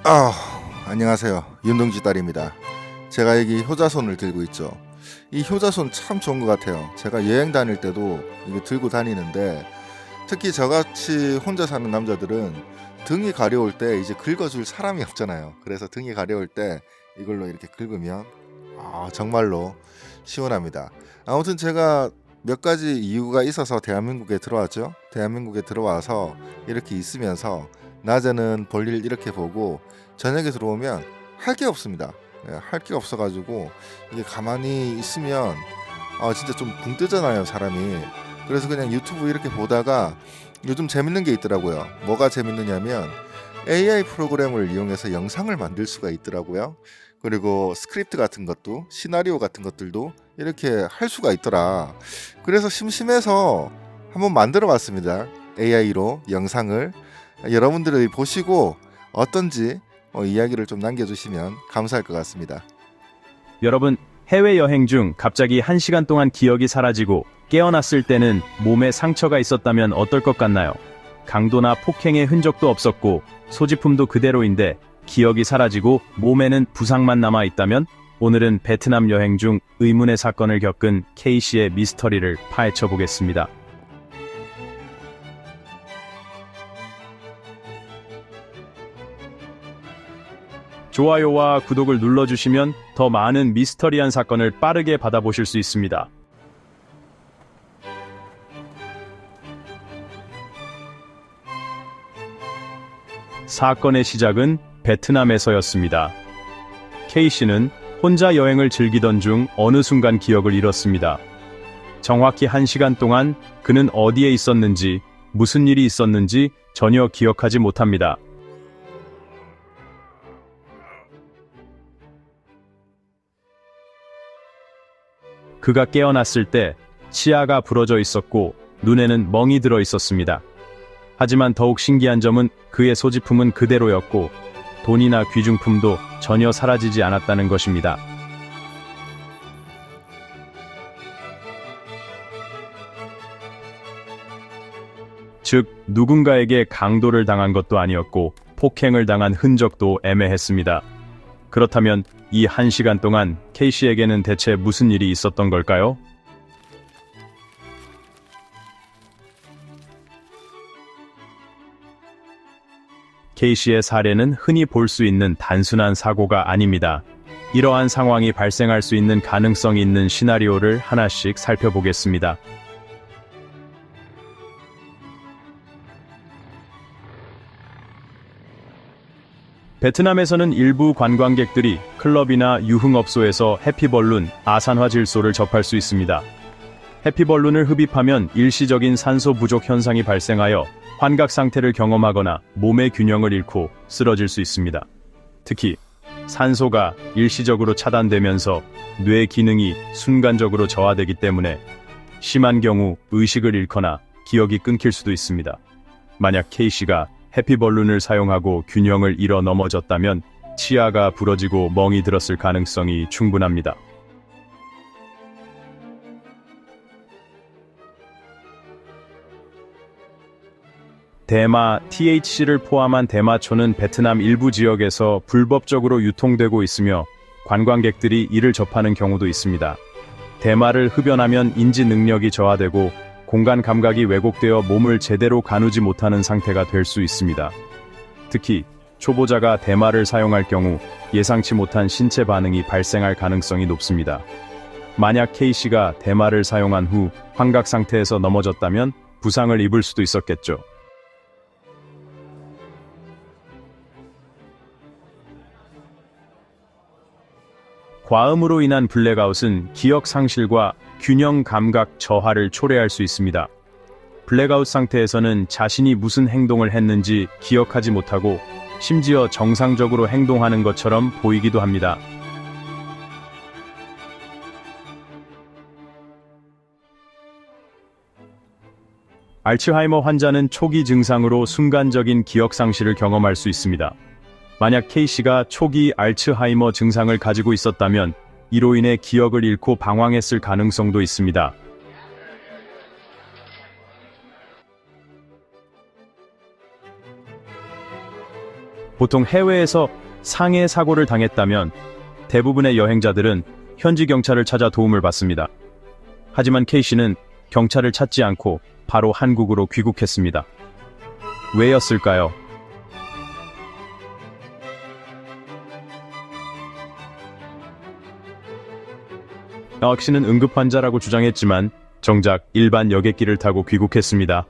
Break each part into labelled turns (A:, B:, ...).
A: 아, 안녕하세요. 윤동지 딸입니다. 제가 여기 효자손을 들고 있죠. 이 효자손 참 좋은 것 같아요. 제가 여행 다닐 때도 이거 들고 다니는데 특히 저같이 혼자 사는 남자들은 등이 가려울 때 이제 긁어줄 사람이 없잖아요. 그래서 등이 가려울 때 이걸로 이렇게 긁으면 정말로 시원합니다. 아무튼 제가 몇 가지 이유가 있어서 대한민국에 들어왔죠. 대한민국에 들어와서 이렇게 있으면서 낮에는 볼일 이렇게 보고 저녁에 들어오면 할 게 없습니다. 할 게 없어가지고 이게 가만히 있으면 진짜 좀 붕 뜨잖아요, 사람이. 그래서 그냥 유튜브 이렇게 보다가 요즘 재밌는 게 있더라고요. 뭐가 재밌느냐면 AI 프로그램을 이용해서 영상을 만들 수가 있더라고요. 그리고 스크립트 같은 것도 시나리오 같은 것들도 이렇게 할 수가 있더라. 그래서 심심해서 한번 만들어 봤습니다. AI로 영상을 여러분들이 보시고 어떤지 이야기를 좀 남겨주시면 감사할 것 같습니다.
B: 여러분, 해외여행 중 갑자기 1시간 동안 기억이 사라지고 깨어났을 때는 몸에 상처가 있었다면 어떨 것 같나요? 강도나 폭행의 흔적도 없었고 소지품도 그대로인데 기억이 사라지고 몸에는 부상만 남아 있다면? 오늘은 베트남 여행 중 의문의 사건을 겪은 K씨의 미스터리를 파헤쳐 보겠습니다. 좋아요와 구독을 눌러주시면 더 많은 미스터리한 사건을 빠르게 받아보실 수 있습니다. 사건의 시작은 베트남에서였습니다. K씨는 혼자 여행을 즐기던 중 어느 순간 기억을 잃었습니다. 정확히 1시간 동안 그는 어디에 있었는지, 무슨 일이 있었는지 전혀 기억하지 못합니다. 그가 깨어났을 때 치아가 부러져 있었고 눈에는 멍이 들어 있었습니다. 하지만 더욱 신기한 점은 그의 소지품은 그대로였고 돈이나 귀중품도 전혀 사라지지 않았다는 것입니다. 즉, 누군가에게 강도를 당한 것도 아니었고 폭행을 당한 흔적도 애매했습니다. 그렇다면 이 1시간 동안 K씨에게는 대체 무슨 일이 있었던 걸까요? K씨의 사례는 흔히 볼 수 있는 단순한 사고가 아닙니다. 이러한 상황이 발생할 수 있는 가능성이 있는 시나리오를 하나씩 살펴보겠습니다. 베트남에서는 일부 관광객들이 클럽이나 유흥업소에서 해피벌룬, 아산화 질소를 접할 수 있습니다. 해피벌룬을 흡입하면 일시적인 산소 부족 현상이 발생하여 환각 상태를 경험하거나 몸의 균형을 잃고 쓰러질 수 있습니다. 특히 산소가 일시적으로 차단되면서 뇌 기능이 순간적으로 저하되기 때문에 심한 경우 의식을 잃거나 기억이 끊길 수도 있습니다. 만약 K씨가 해피벌룬을 사용하고 균형을 잃어 넘어졌다면 치아가 부러지고 멍이 들었을 가능성이 충분합니다. 대마 THC를 포함한 대마초는 베트남 일부 지역에서 불법적으로 유통되고 있으며 관광객들이 이를 접하는 경우도 있습니다. 대마를 흡연하면 인지 능력이 저하되고 공간 감각이 왜곡되어 몸을 제대로 가누지 못하는 상태가 될 수 있습니다. 특히 초보자가 대마를 사용할 경우 예상치 못한 신체 반응이 발생할 가능성이 높습니다. 만약 K씨가 대마를 사용한 후 환각 상태에서 넘어졌다면 부상을 입을 수도 있었겠죠. 과음으로 인한 블랙아웃은 기억 상실과 균형 감각 저하를 초래할 수 있습니다. 블랙아웃 상태에서는 자신이 무슨 행동을 했는지 기억하지 못하고 심지어 정상적으로 행동하는 것처럼 보이기도 합니다. 알츠하이머 환자는 초기 증상으로 순간적인 기억 상실을 경험할 수 있습니다. 만약 K씨가 초기 알츠하이머 증상을 가지고 있었다면 이로 인해 기억을 잃고 방황했을 가능성도 있습니다. 보통 해외에서 상해 사고를 당했다면 대부분의 여행자들은 현지 경찰을 찾아 도움을 받습니다. 하지만 K씨는 경찰을 찾지 않고 바로 한국으로 귀국했습니다. 왜였을까요? X씨는 응급 환자라고 주장했지만 정작 일반 여객기를 타고 귀국했습니다.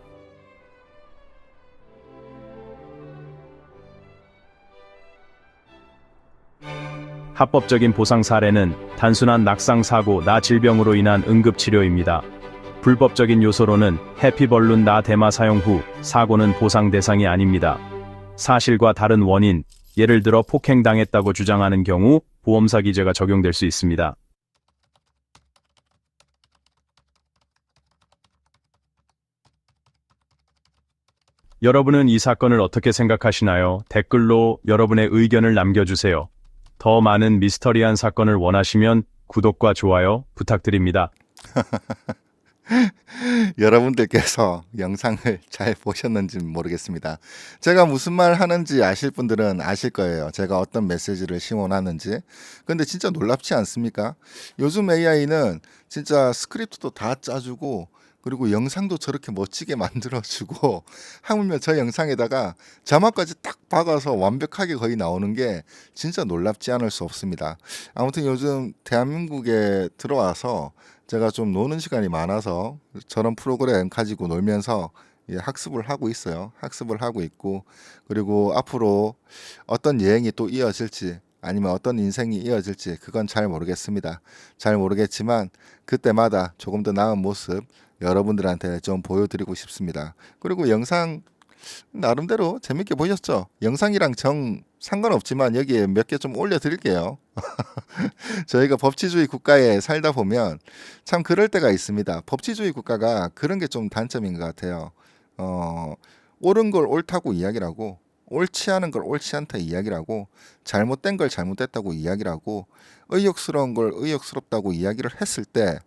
B: 합법적인 보상 사례는 단순한 낙상 사고, 나 질병으로 인한 응급 치료입니다. 불법적인 요소로는 해피벌룬 나 대마 사용 후 사고는 보상 대상이 아닙니다. 사실과 다른 원인, 예를 들어 폭행당했다고 주장하는 경우 보험사 기재가 적용될 수 있습니다. 여러분은 이 사건을 어떻게 생각하시나요? 댓글로 여러분의 의견을 남겨주세요. 더 많은 미스터리한 사건을 원하시면 구독과 좋아요 부탁드립니다.
A: 여러분들께서 영상을 잘 보셨는지 모르겠습니다. 제가 무슨 말 하는지 아실 분들은 아실 거예요. 제가 어떤 메시지를 심어놨는지. 근데 진짜 놀랍지 않습니까? 요즘 AI는 진짜 스크립트도 다 짜주고 그리고 영상도 저렇게 멋지게 만들어주고 하물며 저 영상에다가 자막까지 딱 박아서 완벽하게 거의 나오는 게 진짜 놀랍지 않을 수 없습니다. 아무튼 요즘 대한민국에 들어와서 제가 좀 노는 시간이 많아서 저런 프로그램 가지고 놀면서 학습을 하고 있어요. 학습을 하고 있고 그리고 앞으로 어떤 여행이 또 이어질지 아니면 어떤 인생이 이어질지 그건 잘 모르겠습니다. 잘 모르겠지만 그때마다 조금 더 나은 모습 여러분들한테 좀 보여드리고 싶습니다. 그리고 영상 나름대로 재밌게 보셨죠? 영상이랑 정 상관없지만 여기에 몇 개 좀 올려드릴게요. 저희가 법치주의 국가에 살다 보면 참 그럴 때가 있습니다. 법치주의 국가가 그런 게 좀 단점인 것 같아요. 옳은 걸 옳다고 이야기를 하고 옳지 않은 걸 옳지 않다 이야기를 하고 잘못된 걸 잘못됐다고 이야기를 하고 의욕스러운 걸 의욕스럽다고 이야기를 했을 때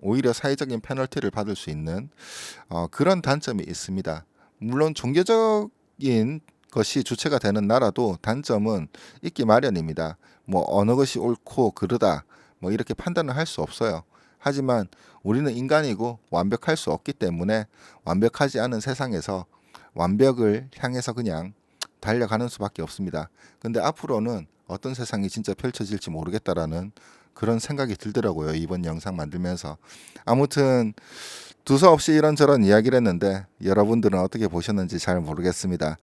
A: 오히려 사회적인 페널티를 받을 수 있는 그런 단점이 있습니다. 물론 종교적인 것이 주체가 되는 나라도 단점은 있기 마련입니다. 뭐 어느 것이 옳고 그르다 뭐 이렇게 판단을 할 수 없어요. 하지만 우리는 인간이고 완벽할 수 없기 때문에 완벽하지 않은 세상에서 완벽을 향해서 그냥 달려가는 수밖에 없습니다. 근데 앞으로는 어떤 세상이 진짜 펼쳐질지 모르겠다라는 그런 생각이 들더라고요. 이번 영상 만들면서. 아무튼 두서없이 이런저런 이야기를 했는데 여러분들은 어떻게 보셨는지 잘 모르겠습니다.